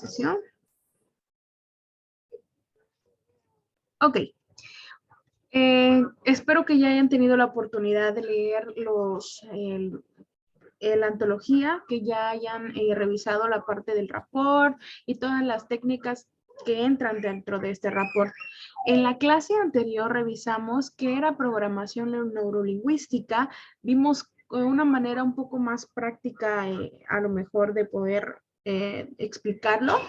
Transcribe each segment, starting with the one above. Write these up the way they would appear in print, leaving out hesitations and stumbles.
sesión. Ok. Espero que ya hayan tenido la oportunidad de leer la antología, que ya hayan revisado la parte del rapport y todas las técnicas que entran dentro de este rapport. En la clase anterior revisamos qué era programación neurolingüística. Vimos una manera un poco más práctica, a lo mejor, de poder explicarlo,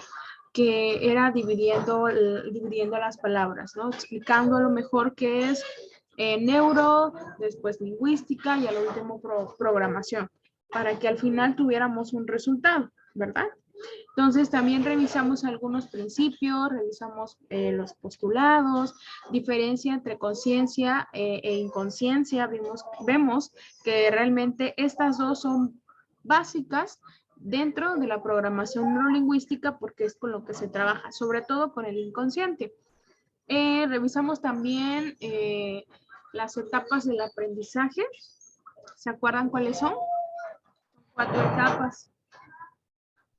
que era dividiendo las palabras, ¿no? Explicando a lo mejor qué es neuro, después lingüística y al último programación, para que al final tuviéramos un resultado, ¿verdad? Entonces también revisamos algunos principios, revisamos los postulados, diferencia entre conciencia e inconsciencia. Vemos que realmente estas dos son básicas dentro de la programación neurolingüística porque es con lo que se trabaja, sobre todo con el inconsciente. Revisamos también las etapas del aprendizaje. ¿Se acuerdan cuáles son? 4 etapas.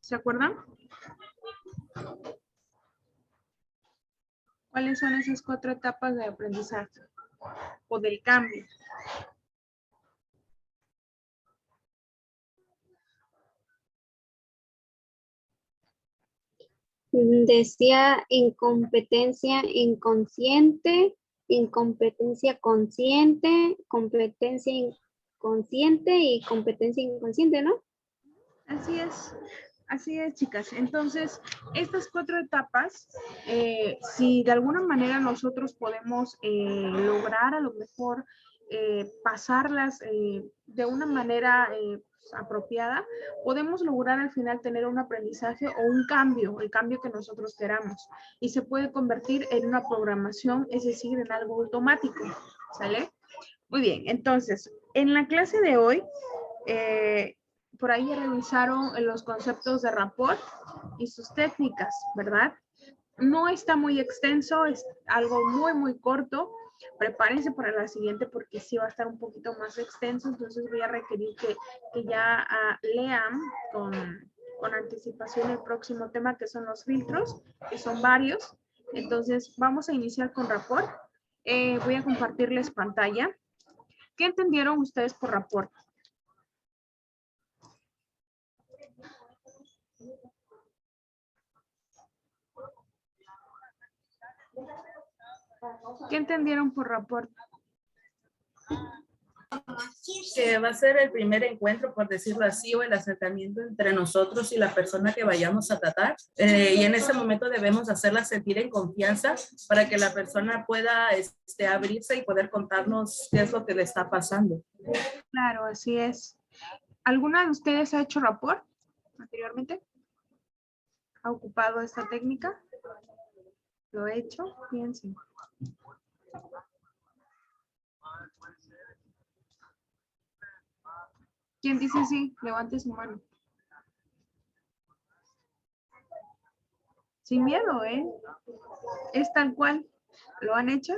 ¿Se acuerdan? ¿Cuáles son esas 4 etapas de aprendizaje o del cambio? Decía incompetencia inconsciente, incompetencia consciente, competencia inconsciente y competencia inconsciente, ¿no? Así es, chicas. Entonces, estas 4 etapas, si de alguna manera nosotros podemos lograr a lo mejor pasarlas de una manera apropiada, podemos lograr al final tener un aprendizaje o un cambio, el cambio que nosotros queramos. Y se puede convertir en una programación, es decir, en algo automático. ¿Sale? Muy bien, entonces, en la clase de hoy, por ahí revisaron los conceptos de rapport y sus técnicas, ¿verdad? No está muy extenso, es algo muy, muy corto. Prepárense para la siguiente porque sí va a estar un poquito más extenso, entonces voy a requerir que ya lean con anticipación el próximo tema, que son los filtros, que son varios. Entonces, vamos a iniciar con rapport. Voy a compartirles pantalla. ¿Qué entendieron ustedes por rapport? ¿Qué entendieron por rapport? Que va a ser el primer encuentro, por decirlo así, o el acercamiento entre nosotros y la persona que vayamos a tratar. Y en ese momento debemos hacerla sentir en confianza para que la persona pueda abrirse y poder contarnos qué es lo que le está pasando. Claro, así es. ¿Alguna de ustedes ha hecho rapport anteriormente? ¿Ha ocupado esta técnica? ¿Lo he hecho? Piensen. ¿Quién dice sí? Levante su mano. Sin miedo, ¿eh? Es tal cual. ¿Lo han hecho?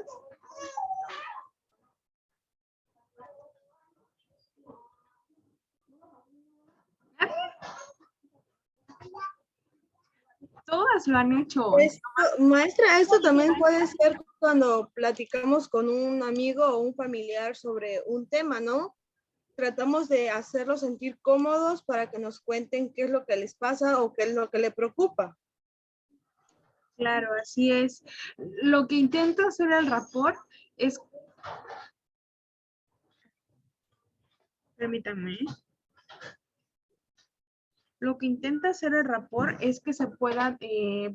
Todas lo han hecho. Maestra, esto también puede ser cuando platicamos con un amigo o un familiar sobre un tema, ¿no? Tratamos de hacerlos sentir cómodos para que nos cuenten qué es lo que les pasa o qué es lo que le preocupa. Claro, así es. Lo que intento hacer el rapport es... Permítanme. Lo que intenta hacer el rapport es que se pueda,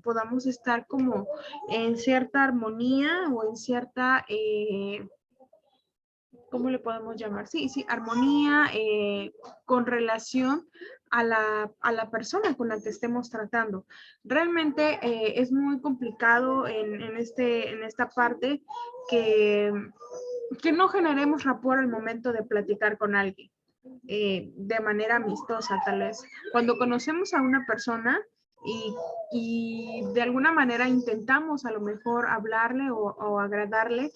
podamos estar como en cierta armonía o en cierta, ¿cómo le podemos llamar? Sí, armonía con relación a la persona con la que estemos tratando. Realmente es muy complicado en esta parte que no generemos rapport al momento de platicar con alguien. De manera amistosa, tal vez. Cuando conocemos a una persona y de alguna manera intentamos a lo mejor hablarle o agradarle,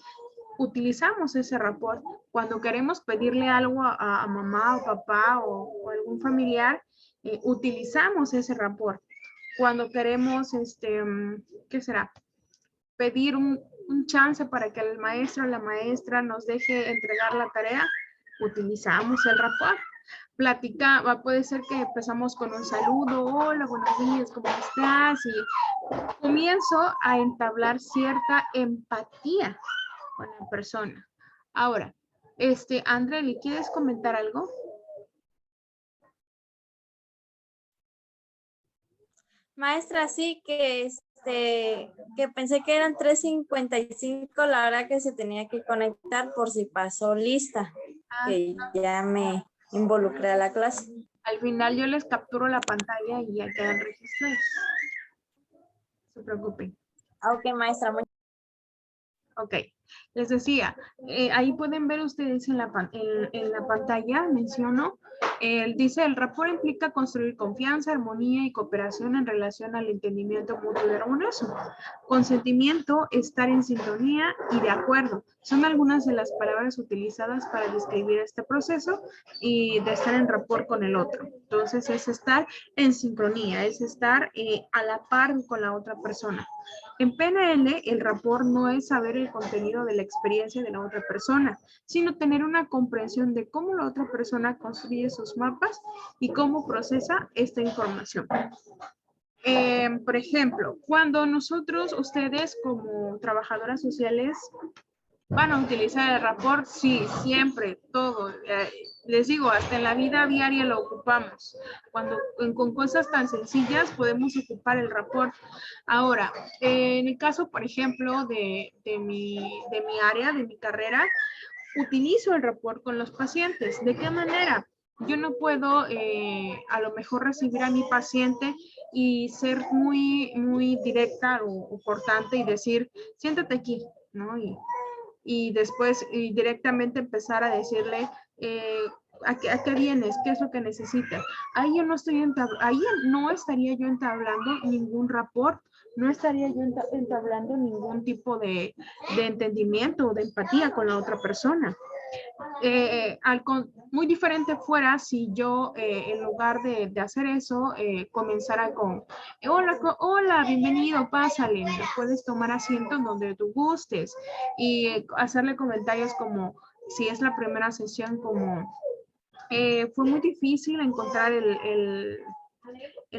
utilizamos ese rapport. Cuando queremos pedirle algo a mamá o papá o algún familiar, utilizamos ese rapport. cuando queremos, ¿qué será? Pedir un chance para que el maestro o la maestra nos deje entregar la tarea, utilizamos el rapport. Puede ser que empezamos con un saludo, hola, buenos días, ¿cómo estás? Y comienzo a entablar cierta empatía con la persona. Ahora, André, ¿le quieres comentar algo? Maestra, sí que pensé que eran 3:55 la hora que se tenía que conectar por si pasó lista, que ya me involucré a la clase. Al final yo les capturo la pantalla y ya quedan registrados. No se preocupen. Ok, maestra. Ok, les decía, ahí pueden ver ustedes en la pantalla, menciono, dice, el rapport implica construir confianza, armonía y cooperación en relación al entendimiento mutuo y armonioso. Consentimiento, estar en sintonía y de acuerdo. Son algunas de las palabras utilizadas para describir este proceso y de estar en rapport con el otro. Entonces es estar en sincronía, es estar a la par con la otra persona. En PNL, el rapport no es saber el contenido de la experiencia de la otra persona, sino tener una comprensión de cómo la otra persona construye sus mapas y cómo procesa esta información. Por ejemplo, cuando ustedes como trabajadoras sociales, van a utilizar el rapport, sí, siempre, todo. Les digo, hasta en la vida diaria lo ocupamos. Con cosas tan sencillas podemos ocupar el rapport. Ahora, en el caso, por ejemplo, de mi área, de mi carrera, utilizo el rapport con los pacientes. ¿De qué manera? Yo no puedo a lo mejor recibir a mi paciente y ser muy directa o cortante y decir, siéntate aquí, ¿no? Y después directamente empezar a decirle ¿a qué vienes? ¿Qué es lo que necesitas? Ahí no estaría yo entablando ningún rapport, no estaría yo entablando ningún tipo de entendimiento o de empatía con la otra persona. Muy diferente fuera si yo en lugar de hacer eso comenzara con hola, bienvenido, pásale, puedes tomar asiento en donde tú gustes y hacerle comentarios como si es la primera sesión, como fue muy difícil encontrar el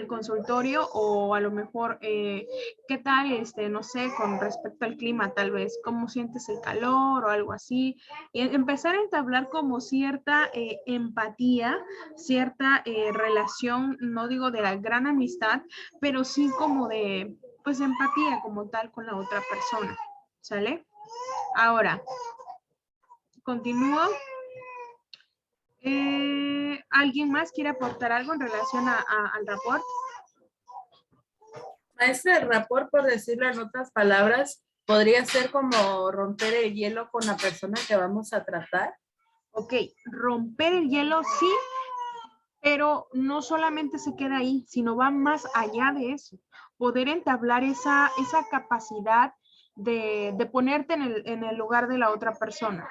consultorio, o a lo mejor qué tal, no sé, con respecto al clima, tal vez, cómo sientes el calor o algo así, y empezar a entablar como cierta empatía, cierta relación, no digo de la gran amistad, pero sí como de, pues, empatía como tal con la otra persona, ¿sale? Ahora, continúo. ¿Alguien más quiere aportar algo en relación al rapport? Maestra, el rapport, por decirlo en otras palabras, podría ser como romper el hielo con la persona que vamos a tratar. Ok, romper el hielo sí, pero no solamente se queda ahí, sino va más allá de eso. Poder entablar esa capacidad de ponerte en el lugar de la otra persona.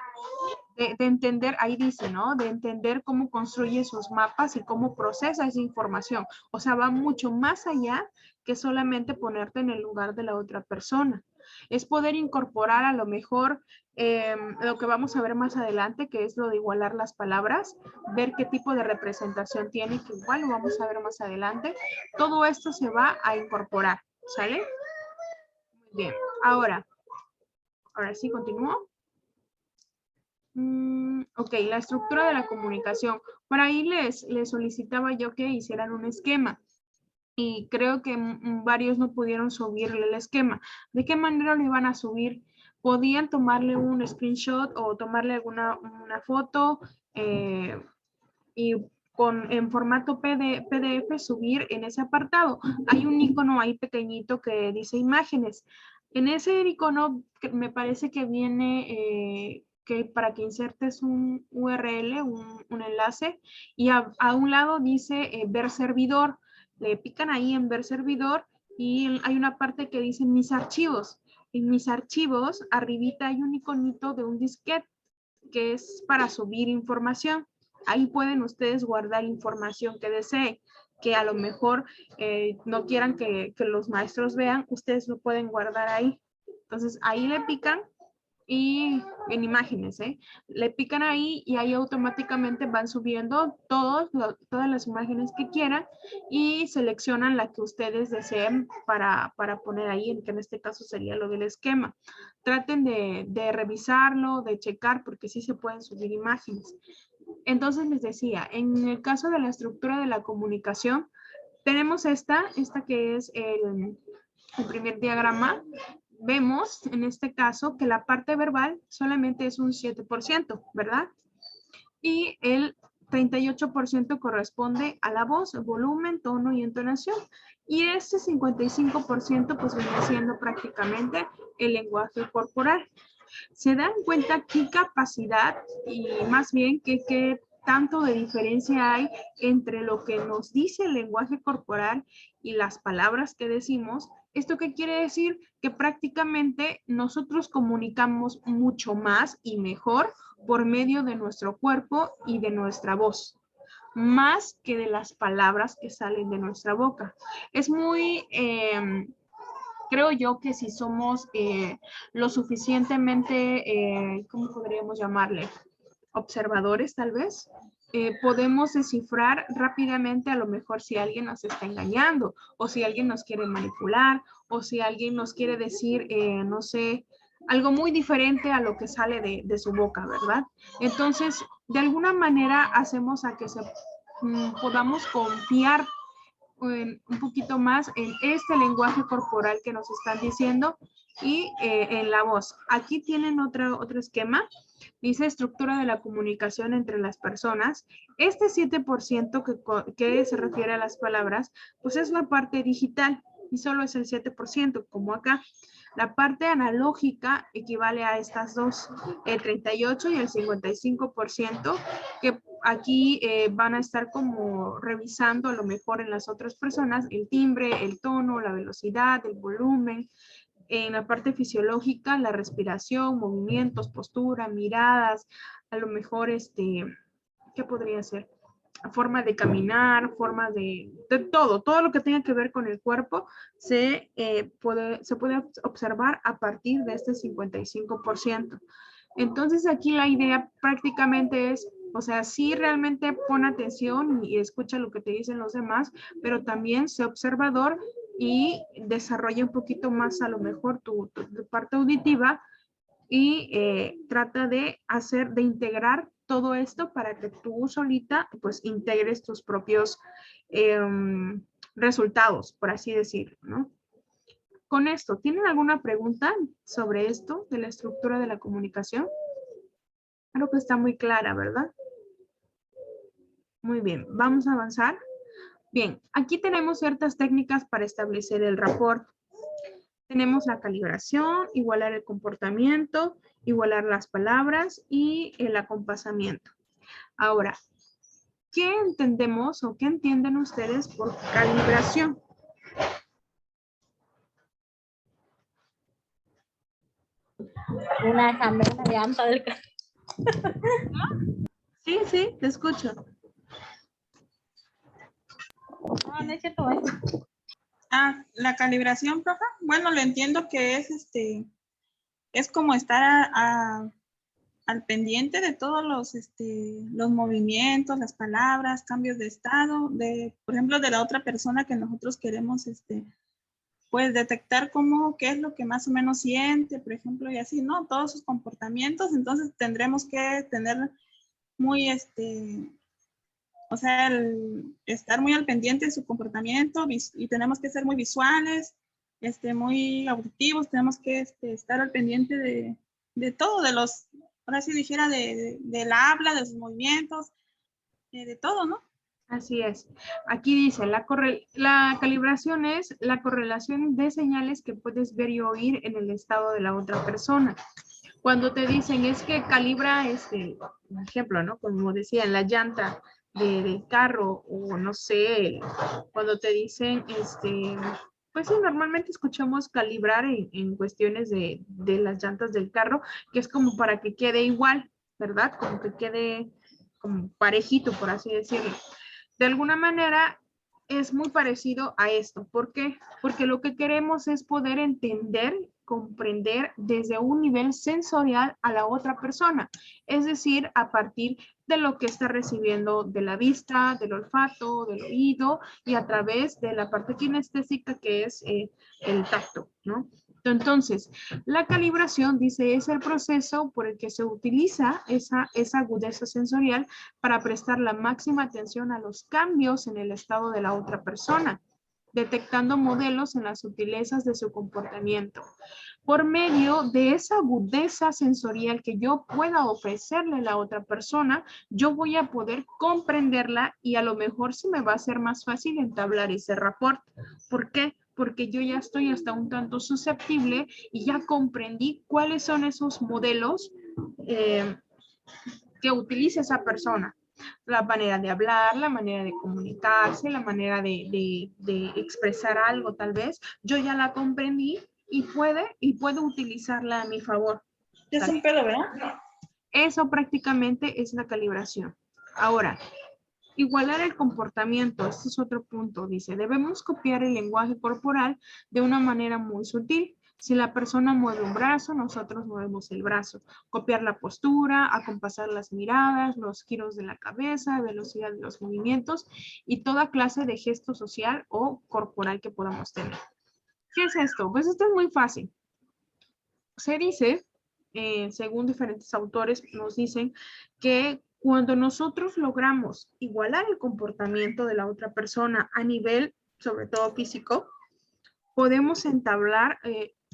De entender, ahí dice, ¿no? De entender cómo construye sus mapas y cómo procesa esa información. O sea, va mucho más allá que solamente ponerte en el lugar de la otra persona. Es poder incorporar a lo mejor lo que vamos a ver más adelante, que es lo de igualar las palabras, ver qué tipo de representación tiene, que igual lo vamos a ver más adelante. Todo esto se va a incorporar, ¿sale? Muy bien. Ahora sí, continúo. Ok, la estructura de la comunicación. Por ahí les solicitaba yo que hicieran un esquema y creo que varios no pudieron subirle el esquema. ¿De qué manera lo iban a subir? Podían tomarle un screenshot o tomarle una foto y en formato PDF subir en ese apartado. Hay un icono ahí pequeñito que dice imágenes. En ese icono me parece que viene que para que insertes un URL, un enlace, y a un lado dice ver servidor. Le pican ahí en ver servidor y hay una parte que dice mis archivos. En mis archivos, arribita hay un iconito de un disquete que es para subir información. Ahí pueden ustedes guardar información que deseen. que a lo mejor no quieran que los maestros vean, ustedes lo pueden guardar ahí. Entonces ahí le pican y en imágenes, le pican ahí y ahí automáticamente van subiendo todas las imágenes que quieran y seleccionan la que ustedes deseen para poner ahí, que en este caso sería lo del esquema. Traten de revisarlo, de checar, porque sí se pueden subir imágenes. Entonces les decía, en el caso de la estructura de la comunicación, tenemos esta que es el primer diagrama. Vemos en este caso que la parte verbal solamente es un 7%, ¿verdad? Y el 38% corresponde a la voz, volumen, tono y entonación. Y este 55% pues viene siendo prácticamente el lenguaje corporal. ¿Se dan cuenta qué capacidad y más bien qué tanto de diferencia hay entre lo que nos dice el lenguaje corporal y las palabras que decimos? ¿Esto qué quiere decir? Que prácticamente nosotros comunicamos mucho más y mejor por medio de nuestro cuerpo y de nuestra voz, más que de las palabras que salen de nuestra boca. Es muy... creo yo que si somos lo suficientemente, ¿cómo podríamos llamarle? Observadores, tal vez, podemos descifrar rápidamente a lo mejor si alguien nos está engañando o si alguien nos quiere manipular o si alguien nos quiere decir, no sé, algo muy diferente a lo que sale de su boca, ¿verdad? Entonces, de alguna manera hacemos a que podamos confiar un poquito más en este lenguaje corporal que nos están diciendo y en la voz. Aquí tienen otro esquema. Dice estructura de la comunicación entre las personas. Este 7% que se refiere a las palabras, pues es la parte digital y solo es el 7%, como acá. La parte analógica equivale a estas dos, el 38 y el 55%, que aquí van a estar como revisando a lo mejor en las otras personas el timbre, el tono, la velocidad, el volumen. En la parte fisiológica, la respiración, movimientos, postura, miradas, a lo mejor ¿qué podría ser? Forma de caminar, forma de todo lo que tenga que ver con el cuerpo se puede observar a partir de este 55%. Entonces aquí la idea prácticamente es, o sea, sí realmente pon atención y escucha lo que te dicen los demás, pero también sé observador y desarrolla un poquito más a lo mejor tu parte auditiva y trata de integrar todo esto para que tú solita pues integres tus propios resultados, por así decirlo, ¿no? Con esto, ¿tienen alguna pregunta sobre esto de la estructura de la comunicación? Creo que está muy clara, ¿verdad? Muy bien, vamos a avanzar. Bien, aquí tenemos ciertas técnicas para establecer el rapport. Tenemos la calibración, igualar el comportamiento, igualar las palabras y el acompasamiento. Ahora, ¿qué entendemos o qué entienden ustedes por calibración? Una cambiar la llanta del carro. Sí, sí, te escucho. No, no es cierto eso. La calibración, profe. Bueno, lo entiendo que es como estar al pendiente de todos los movimientos, las palabras, cambios de estado, por ejemplo, de la otra persona que nosotros queremos, pues detectar qué es lo que más o menos siente, por ejemplo, y así, ¿no? Todos sus comportamientos. Entonces tendremos que tener muy, o sea, estar muy al pendiente de su comportamiento y tenemos que ser muy visuales, muy auditivos, tenemos que estar al pendiente de todo, ahora sí dijera, del habla, de sus movimientos, de todo, ¿no? Así es. Aquí dice, la calibración es la correlación de señales que puedes ver y oír en el estado de la otra persona. Cuando te dicen es que calibra, por ejemplo, ¿no? Como decía, la llanta del carro o no sé, cuando te dicen, pues sí, normalmente escuchamos calibrar en cuestiones de las llantas del carro, que es como para que quede igual, ¿verdad? Como que quede como parejito, por así decirlo. De alguna manera, es muy parecido a esto. ¿Por qué? Porque lo que queremos es poder entender, comprender desde un nivel sensorial a la otra persona. Es decir, a partir de lo que está recibiendo de la vista, del olfato, del oído y a través de la parte kinestésica que es el tacto, ¿no? Entonces, la calibración, dice, es el proceso por el que se utiliza esa agudeza sensorial para prestar la máxima atención a los cambios en el estado de la otra persona, detectando modelos en las sutilezas de su comportamiento. Por medio de esa agudeza sensorial que yo pueda ofrecerle a la otra persona, yo voy a poder comprenderla y a lo mejor se me va a hacer más fácil entablar ese rapport. ¿Por qué? Porque yo ya estoy hasta un tanto susceptible y ya comprendí cuáles son esos modelos que utiliza esa persona. La manera de hablar, la manera de comunicarse, la manera de expresar algo tal vez, yo ya la comprendí y puedo utilizarla a mi favor. Es un pedo, ¿verdad? Eso prácticamente es la calibración. Ahora, igualar el comportamiento, este es otro punto, dice, debemos copiar el lenguaje corporal de una manera muy sutil. Si la persona mueve un brazo, nosotros movemos el brazo. Copiar la postura, acompasar las miradas, los giros de la cabeza, velocidad de los movimientos y toda clase de gesto social o corporal que podamos tener. ¿Qué es esto? Pues esto es muy fácil. Se dice, según diferentes autores, nos dicen que cuando nosotros logramos igualar el comportamiento de la otra persona a nivel, sobre todo físico, podemos entablar,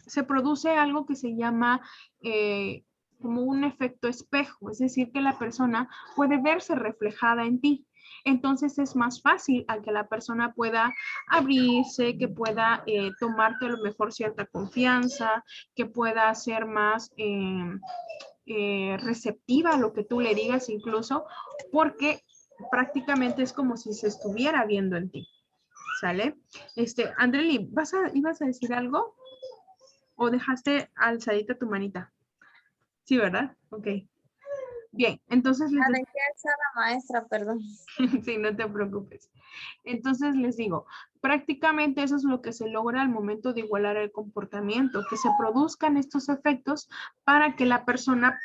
se produce algo que se llama como un efecto espejo, es decir, que la persona puede verse reflejada en ti. Entonces es más fácil a que la persona pueda abrirse, que pueda tomarte a lo mejor cierta confianza, que pueda ser más receptiva a lo que tú le digas incluso, porque prácticamente es como si se estuviera viendo en ti. ¿Sale? Andreli, ¿ibas a decir algo? ¿O dejaste alzadita tu manita? Sí, ¿verdad? Ok. Bien, entonces les Dejé alzada, maestra, perdón. sí, no te preocupes. Entonces les digo, prácticamente eso es lo que se logra al momento de igualar el comportamiento, que se produzcan estos efectos para que la persona,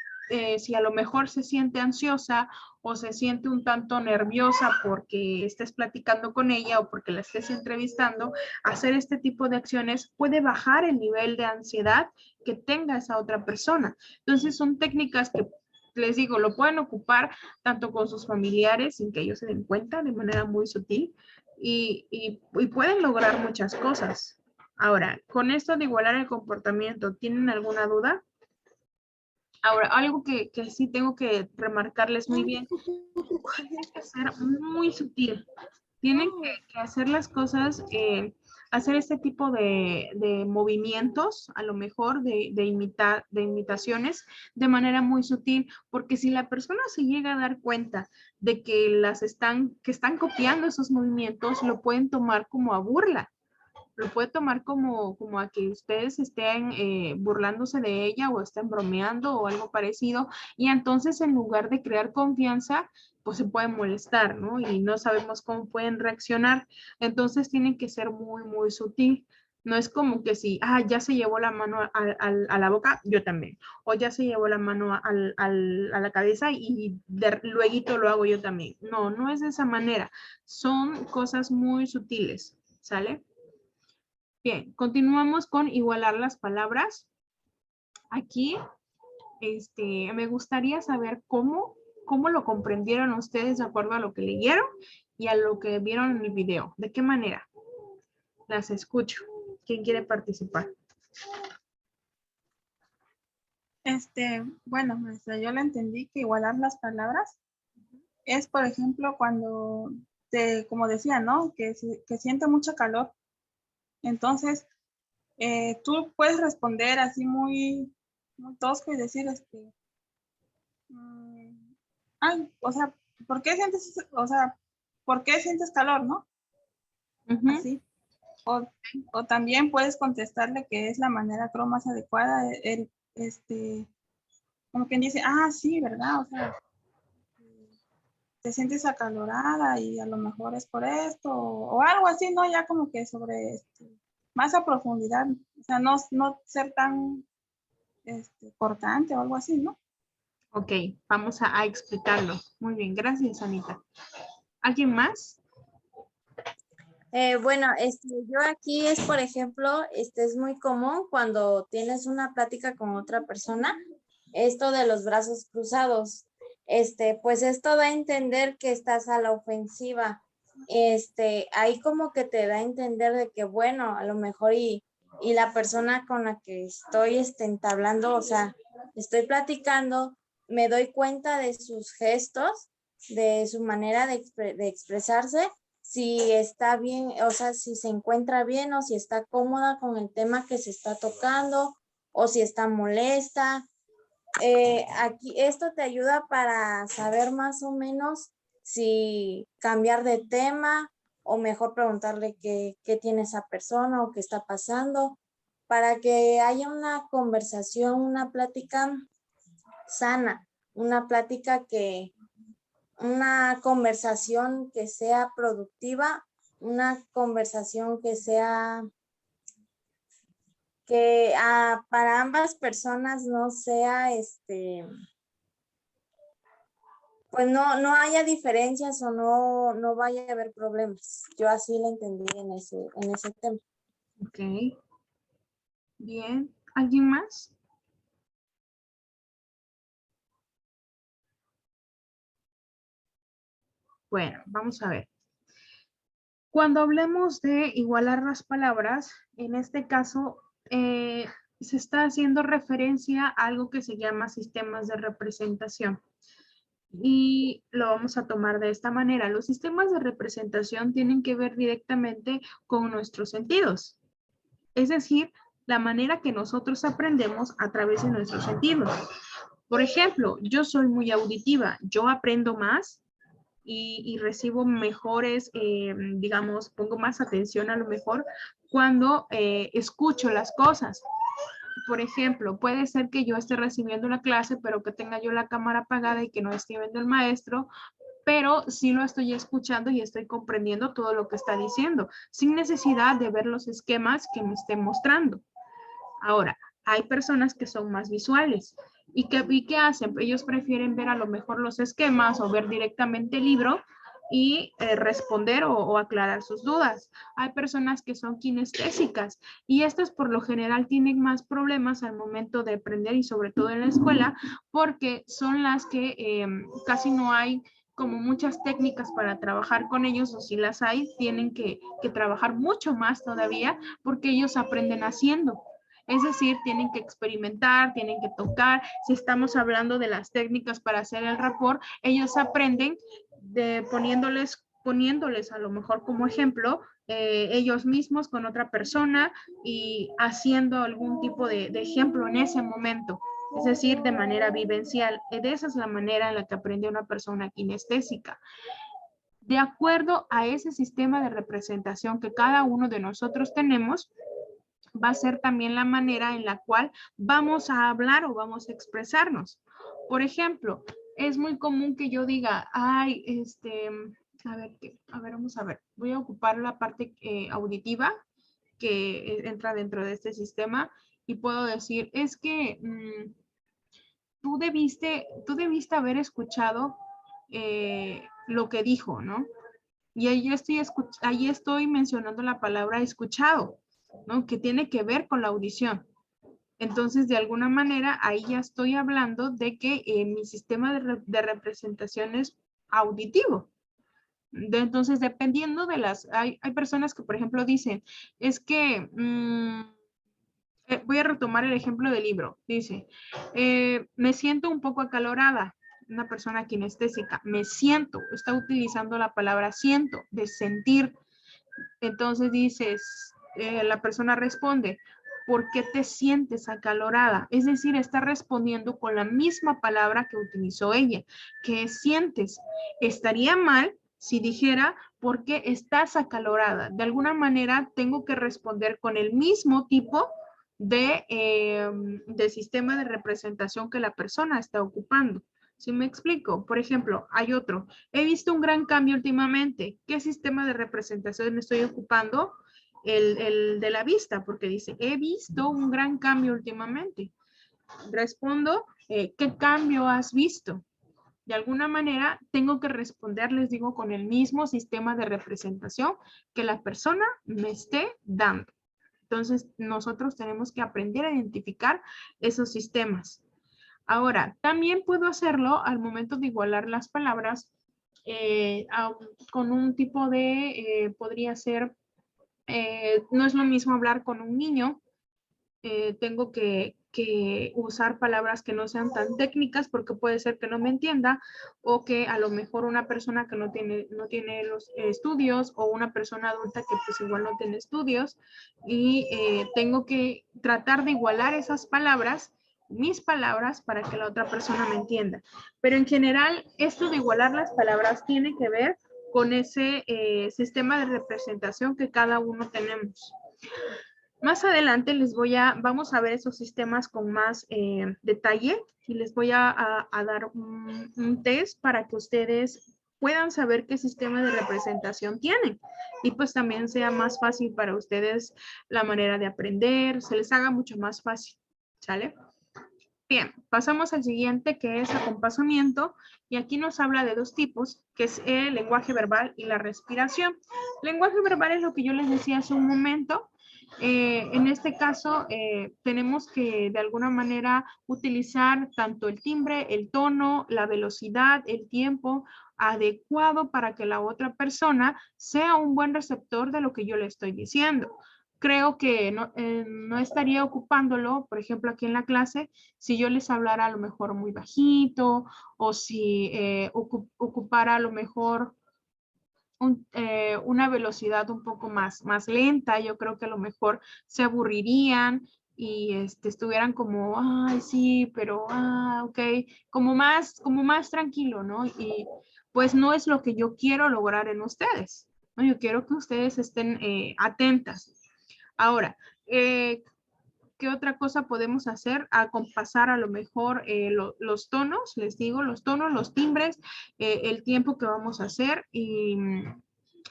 si a lo mejor se siente ansiosa o se siente un tanto nerviosa porque estés platicando con ella o porque la estés entrevistando, hacer este tipo de acciones puede bajar el nivel de ansiedad que tenga esa otra persona. Entonces son técnicas que les digo, lo pueden ocupar tanto con sus familiares sin que ellos se den cuenta de manera muy sutil y pueden lograr muchas cosas. Ahora, con esto de igualar el comportamiento, ¿tienen alguna duda? Ahora, algo que sí tengo que remarcarles muy bien, tienen que ser muy sutil. Tienen que hacer las cosas, hacer este tipo de movimientos, a lo mejor de imitaciones, de manera muy sutil, porque si la persona se llega a dar cuenta de que están copiando esos movimientos, lo pueden tomar como a burla. Lo puede tomar como a que ustedes estén burlándose de ella o estén bromeando o algo parecido. Y entonces en lugar de crear confianza, pues se pueden molestar, ¿no? Y no sabemos cómo pueden reaccionar. Entonces tienen que ser muy, muy sutil. No es como que si, ya se llevó la mano a la boca, yo también. O ya se llevó la mano a la cabeza y luego lo hago yo también. No, no es de esa manera. Son cosas muy sutiles, ¿sale? Bien, continuamos con igualar las palabras. Aquí, me gustaría saber cómo lo comprendieron ustedes de acuerdo a lo que leyeron y a lo que vieron en el video. ¿De qué manera? Las escucho. ¿Quién quiere participar? Bueno, maestra, yo le entendí que igualar las palabras es, por ejemplo, cuando, como decía, ¿no? Que siente mucho calor. Entonces, tú puedes responder así muy, muy tosco y decir, ay, o sea, ¿por qué sientes calor, no? Así. O también puedes contestarle que es la manera, creo, más adecuada, como quien dice, sí, ¿verdad? O sea, te sientes acalorada y a lo mejor es por esto o algo así, ¿no? Ya como que sobre más a profundidad, o sea, no ser tan cortante o algo así, ¿no? Ok, vamos a explicarlo. Muy bien, gracias, Anita. ¿Alguien más? Bueno, yo aquí es, por ejemplo, es muy común cuando tienes una plática con otra persona, esto de los brazos cruzados. Pues esto da a entender que estás a la ofensiva. Ahí como que te da a entender de que, bueno, a lo mejor y la persona con la que estoy entablando, o sea, estoy platicando, me doy cuenta de sus gestos, de su manera de expresarse, si está bien, o sea, si se encuentra bien o si está cómoda con el tema que se está tocando o si está molesta. Aquí esto te ayuda para saber más o menos si cambiar de tema o mejor preguntarle qué tiene esa persona o qué está pasando, para que haya una conversación, una plática sana, una conversación que sea productiva, una conversación que sea que para ambas personas no sea pues no haya diferencias o no vaya a haber problemas. Yo así lo entendí en ese tema. Ok. Bien. ¿Alguien más? Bueno, vamos a ver. Cuando hablemos de igualar las palabras, en este caso se está haciendo referencia a algo que se llama sistemas de representación. Y lo vamos a tomar de esta manera. Los sistemas de representación tienen que ver directamente con nuestros sentidos. Es decir, la manera que nosotros aprendemos a través de nuestros sentidos. Por ejemplo, yo soy muy auditiva, yo aprendo más y recibo mejores, digamos, pongo más atención a lo mejor cuando escucho las cosas. Por ejemplo, puede ser que yo esté recibiendo la clase, pero que tenga yo la cámara apagada y que no esté viendo el maestro, pero sí lo estoy escuchando y estoy comprendiendo todo lo que está diciendo, sin necesidad de ver los esquemas que me esté mostrando. Ahora, hay personas que son más visuales. ¿Y qué hacen? Ellos prefieren ver a lo mejor los esquemas o ver directamente el libro y responder o aclarar sus dudas. Hay personas que son kinestésicas y estas por lo general tienen más problemas al momento de aprender y sobre todo en la escuela porque son las que casi no hay como muchas técnicas para trabajar con ellos o si las hay, tienen que trabajar mucho más todavía porque ellos aprenden haciendo. Es decir, tienen que experimentar, tienen que tocar. Si estamos hablando de las técnicas para hacer el rapport, ellos aprenden poniéndoles a lo mejor como ejemplo ellos mismos con otra persona y haciendo algún tipo de ejemplo en ese momento. Es decir, de manera vivencial. Esa es la manera en la que aprende una persona kinestésica. De acuerdo a ese sistema de representación que cada uno de nosotros tenemos, va a ser también la manera en la cual vamos a hablar o vamos a expresarnos. Por ejemplo, es muy común que yo diga, ay, a ver, vamos a ver, voy a ocupar la parte auditiva que entra dentro de este sistema y puedo decir, es que tú debiste haber escuchado lo que dijo, ¿no? Y ahí estoy mencionando la palabra escuchado, ¿no? Que tiene que ver con la audición. Entonces, de alguna manera, ahí ya estoy hablando de que mi sistema de representación es auditivo. Entonces, dependiendo de hay personas que, por ejemplo, dicen, es que, voy a retomar el ejemplo del libro. Dice, me siento un poco acalorada. Una persona kinestésica, me siento, está utilizando la palabra siento, de sentir. Entonces dices, la persona responde, ¿por qué te sientes acalorada? Es decir, está respondiendo con la misma palabra que utilizó ella, que sientes. Estaría mal si dijera, ¿por qué estás acalorada? De alguna manera tengo que responder con el mismo tipo de sistema de representación que la persona está ocupando. ¿Sí me explico? Por ejemplo, hay otro. He visto un gran cambio últimamente. ¿Qué sistema de representación estoy ocupando? El de la vista, porque dice, he visto un gran cambio últimamente. Respondo, ¿qué cambio has visto? De alguna manera tengo que responder, les digo, con el mismo sistema de representación que la persona me esté dando. Entonces, nosotros tenemos que aprender a identificar esos sistemas. Ahora, también puedo hacerlo al momento de igualar las palabras con un tipo de, podría ser, no es lo mismo hablar con un niño, tengo que usar palabras que no sean tan técnicas porque puede ser que no me entienda o que a lo mejor una persona que no tiene los estudios o una persona adulta que pues igual no tiene estudios y tengo que tratar de igualar esas palabras, mis palabras, para que la otra persona me entienda. Pero en general, esto de igualar las palabras tiene que ver con ese sistema de representación que cada uno tenemos. Más adelante vamos a ver esos sistemas con más detalle y les voy a dar un test para que ustedes puedan saber qué sistema de representación tienen y pues también sea más fácil para ustedes la manera de aprender, se les haga mucho más fácil, ¿sale? Bien, pasamos al siguiente que es acompasamiento y aquí nos habla de dos tipos, que es el lenguaje verbal y la respiración. Lenguaje verbal es lo que yo les decía hace un momento. En este caso, tenemos que de alguna manera utilizar tanto el timbre, el tono, la velocidad, el tiempo adecuado para que la otra persona sea un buen receptor de lo que yo le estoy diciendo. Creo que no estaría ocupándolo, por ejemplo, aquí en la clase, si yo les hablara a lo mejor muy bajito o si ocupara a lo mejor una velocidad un poco más lenta, yo creo que a lo mejor se aburrirían y estuvieran como, ay, sí, pero, ok, como más tranquilo, ¿no? Y pues no es lo que yo quiero lograr en ustedes, ¿no? Yo quiero que ustedes estén atentas. Ahora, ¿qué otra cosa podemos hacer? Acompasar a lo mejor los tonos, les digo, los tonos, los timbres, el tiempo que vamos a hacer y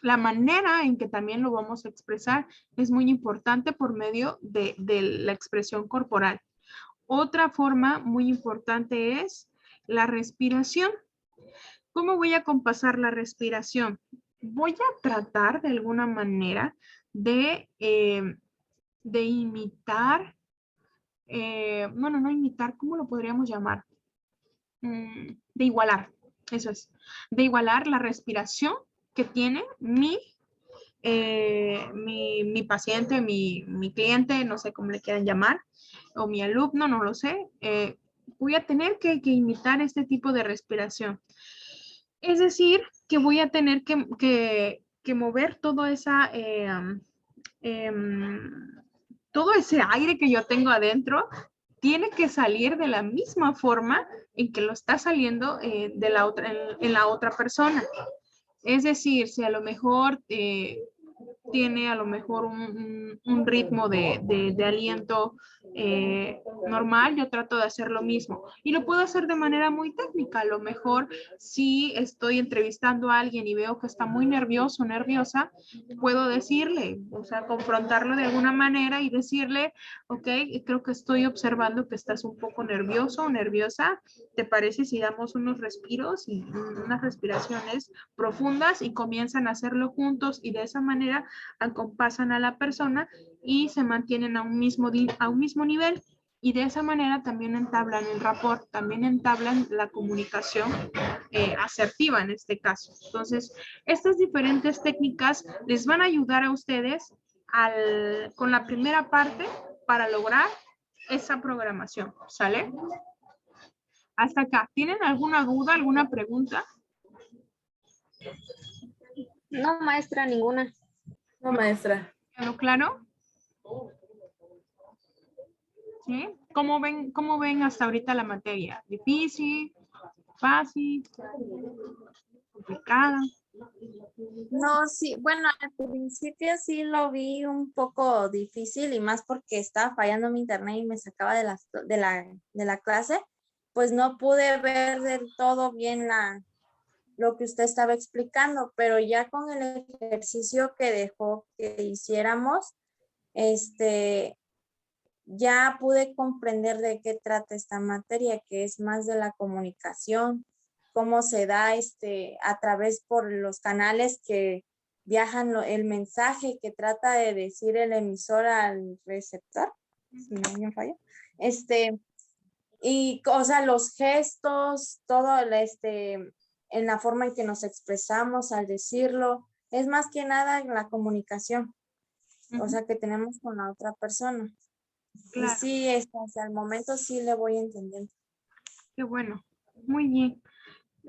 la manera en que también lo vamos a expresar es muy importante por medio de la expresión corporal. Otra forma muy importante es la respiración. ¿Cómo voy a acompasar la respiración? Voy a tratar de alguna manera de imitar, bueno, no imitar, ¿cómo lo podríamos llamar? De igualar, eso es, de igualar la respiración que tiene mi paciente, mi cliente, no sé cómo le quieran llamar, o mi alumno, no lo sé, voy a tener que imitar este tipo de respiración. Es decir, que voy a tener que mover todo todo ese aire que yo tengo adentro, tiene que salir de la misma forma en que lo está saliendo en la otra persona. Es decir, si a lo mejor tiene a lo mejor un ritmo de aliento normal, yo trato de hacer lo mismo. Y lo puedo hacer de manera muy técnica. A lo mejor si estoy entrevistando a alguien y veo que está muy nervioso o nerviosa, puedo decirle, o sea, confrontarlo de alguna manera y decirle, ok, creo que estoy observando que estás un poco nervioso o nerviosa. ¿Te parece si damos unos respiros y unas respiraciones profundas y comienzan a hacerlo juntos y de esa manera acompasan a la persona y se mantienen a un mismo nivel y de esa manera también entablan el rapport, también entablan la comunicación asertiva en este caso. Entonces, estas diferentes técnicas les van a ayudar a ustedes con la primera parte para lograr esa programación, ¿sale? Hasta acá. ¿Tienen alguna duda, alguna pregunta? No, maestra, ninguna. No, maestra. ¿Quedó claro? ¿Sí? ¿Cómo ven hasta ahorita la materia? ¿Difícil? ¿Fácil? ¿Complicada? No, sí, bueno, al principio sí lo vi un poco difícil y más porque estaba fallando mi internet y me sacaba de la clase, pues no pude ver del todo bien lo que usted estaba explicando, pero ya con el ejercicio que dejó que hiciéramos, ya pude comprender de qué trata esta materia, que es más de la comunicación, cómo se da a través por los canales que viajan el mensaje que trata de decir el emisor al receptor, si no me falla. Y, o sea, los gestos, todo en la forma en que nos expresamos al decirlo, es más que nada en la comunicación, o sea, que tenemos con la otra persona. Claro. Y sí, hasta el momento sí le voy entendiendo. Qué bueno, muy bien.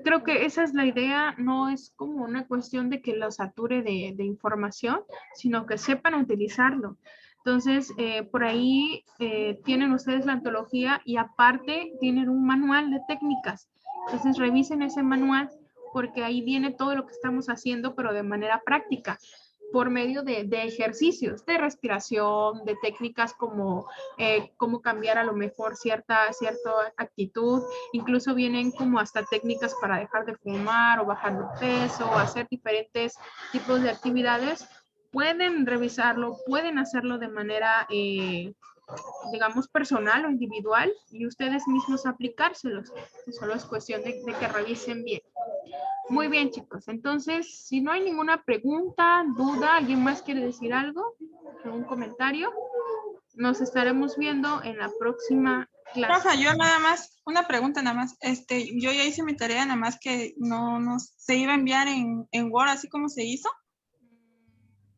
Creo que esa es la idea, no es como una cuestión de que lo sature de información, sino que sepan utilizarlo. Entonces, por ahí tienen ustedes la antología y aparte tienen un manual de técnicas. Entonces, revisen ese manual porque ahí viene todo lo que estamos haciendo, pero de manera práctica, por medio de ejercicios de respiración, de técnicas como cómo cambiar a lo mejor cierta actitud. Incluso vienen como hasta técnicas para dejar de fumar o bajar de peso o hacer diferentes tipos de actividades. Pueden revisarlo, pueden hacerlo de manera, digamos, personal o individual y ustedes mismos aplicárselos. Solo es cuestión de que revisen bien. Muy bien, chicos. Entonces, si no hay ninguna pregunta, duda, ¿alguien más quiere decir algo? ¿Algún comentario? Nos estaremos viendo en la próxima clase. Rafa, yo nada más, una pregunta nada más. Yo ya hice mi tarea, nada más que no se iba a enviar en Word, así como se hizo.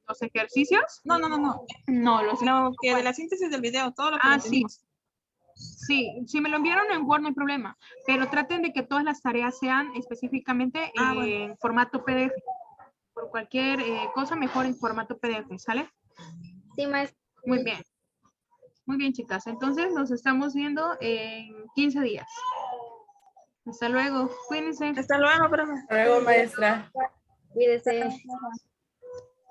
¿Los ejercicios? No. No, Lo que de la síntesis del video, todo lo que entendimos. Sí, si me lo enviaron en Word no hay problema, pero traten de que todas las tareas sean específicamente en formato PDF. Por cualquier cosa, mejor en formato PDF, ¿sale? Sí, maestra. Muy bien. Muy bien, chicas. Entonces nos estamos viendo en 15 días. Hasta luego. Cuídense. Hasta luego, profe. Hasta luego, maestra. Cuídese.